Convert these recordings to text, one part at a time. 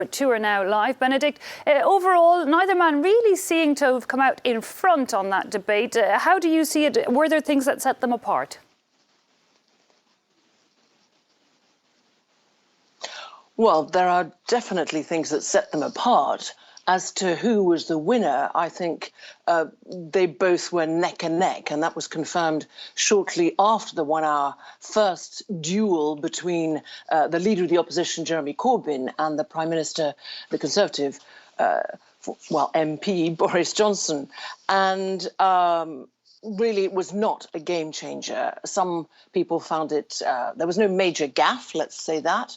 But two are now live. Benedict, overall, neither man really seeing to have come out in front on that debate. How do you see it? Were there things that set them apart? Well, there are definitely things that set them apart. As to who was the winner, I think they both were neck and neck, and that was confirmed shortly after the 1 hour first duel between the leader of the opposition, Jeremy Corbyn, and the Prime Minister, the Conservative, MP, Boris Johnson. And really, it was not a game changer. Some people found it, there was no major gaffe, let's say that.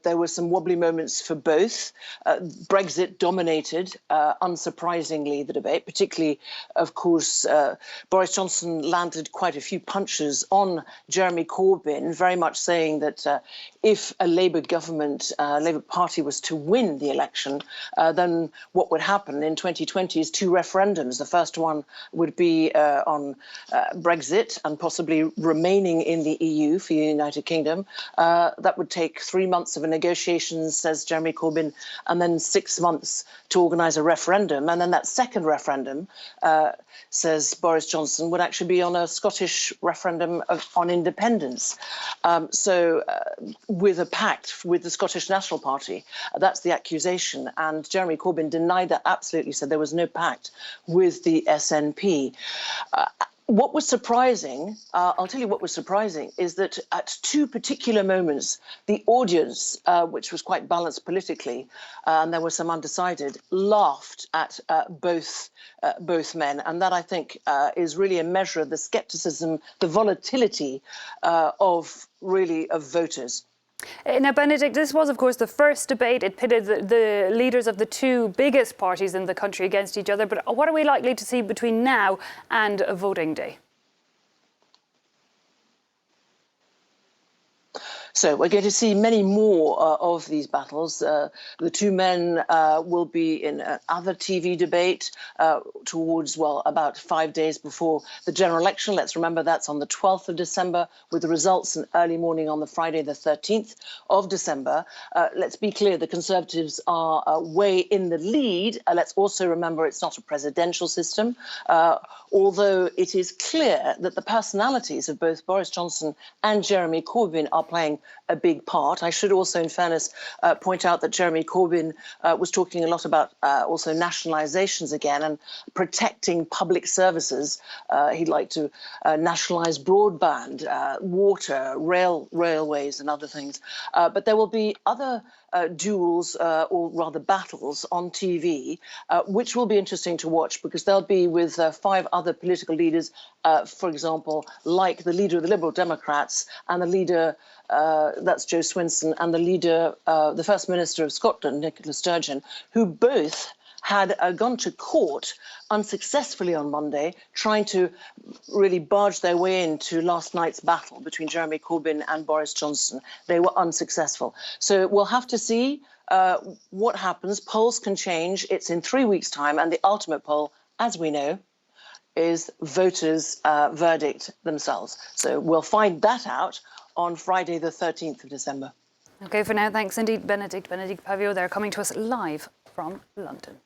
There were some wobbly moments for both. Brexit dominated, unsurprisingly, the debate, particularly, of course, Boris Johnson landed quite a few punches on Jeremy Corbyn, very much saying that if a Labour government, Labour Party was to win the election, then what would happen in 2020 is two referendums. The first one would be on Brexit and possibly remaining in the EU for the United Kingdom. That would take 3 months of negotiations, says Jeremy Corbyn, and then 6 months to organise a referendum. And then that second referendum, says Boris Johnson, would actually be on a Scottish referendum on independence. With a pact with the Scottish National Party. That's the accusation. And Jeremy Corbyn denied that absolutely, said there was no pact with the SNP. What was surprising, I'll tell you what was surprising, is that at two particular moments, the audience, which was quite balanced politically, and there were some undecided, laughed at both men. And that, I think, is really a measure of the scepticism, the volatility of voters. Now, Benedict, this was, of course, the first debate. It pitted the leaders of the two biggest parties in the country against each other. But what are we likely to see between now and voting day? So we're going to see many more of these battles. The two men will be in another TV debate towards, about 5 days before the general election. Let's remember that's on the 12th of December, with the results in early morning on the Friday, the 13th of December. Let's be clear, the Conservatives are way in the lead. Let's also remember it's not a presidential system, although it is clear that the personalities of both Boris Johnson and Jeremy Corbyn are playing a big part. I should also, in fairness, point out that Jeremy Corbyn was talking a lot about also nationalisations again and protecting public services. He'd like to nationalise broadband, water, railways and other things. But there will be other duels, or rather battles, on TV, which will be interesting to watch because they'll be with 5 other political leaders, for example, like the leader of the Liberal Democrats and the leader, that's Joe Swinson, and the leader, the First Minister of Scotland, Nicola Sturgeon, who both had gone to court unsuccessfully on Monday, trying to really barge their way into last night's battle between Jeremy Corbyn and Boris Johnson. They were unsuccessful. So we'll have to see what happens. Polls can change. It's in 3 weeks' time. And the ultimate poll, as we know, is voters' verdict themselves. So we'll find that out on Friday, the 13th of December. OK, for now, thanks indeed, Benedict Pavio there, coming to us live from London.